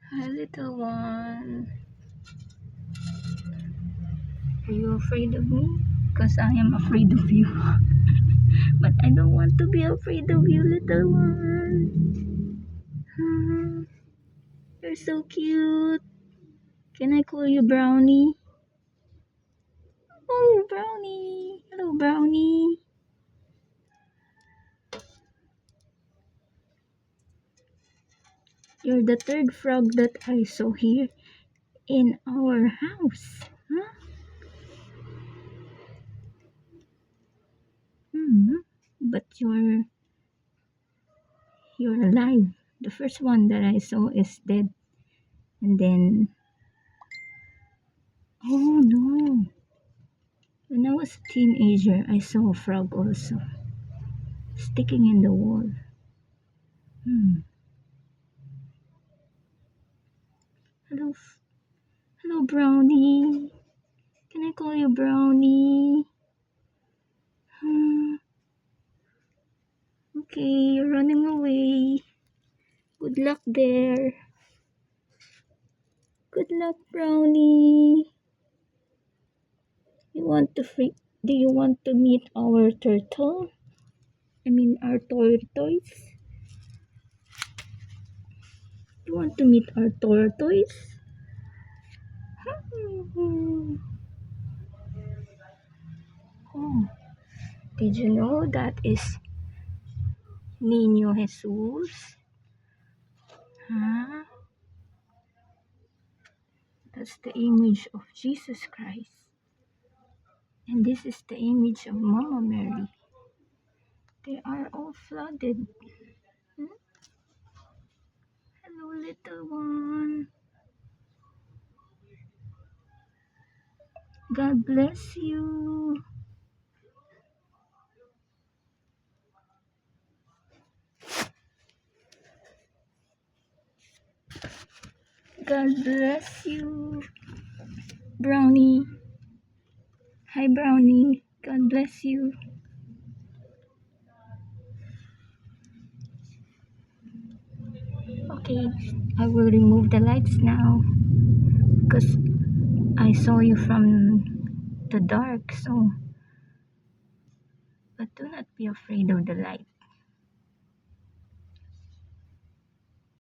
Hi, little one. Are you afraid of me? Because I am afraid of you. But I don't want to be afraid of you, little one. Hmm, you're so cute. Can I call you Brownie? Oh, Brownie. Hello, Brownie. You're the third frog that I saw here in our house. Huh? But you're alive. The first one that I saw is dead. And then, oh no. When I was a teenager, I saw a frog also sticking in the wall. Hmm. Hello, hello, Brownie. Can I call you Brownie? Hmm. Okay, you're running away. Good luck there. Good luck, Brownie. You want to free? Do you want to meet our turtle? I mean, our tortoise. You want to meet our tortoise? Oh, did you know that is Niño Jesus? Huh? That's the image of Jesus Christ. And this is the image of Mama Mary. They are all flooded. Hmm? Hello, little one. God bless you. God bless you. Brownie. Hi, Brownie. God bless you. Okay, I will remove the lights now because I saw you from the dark. So, but do not be afraid of the light.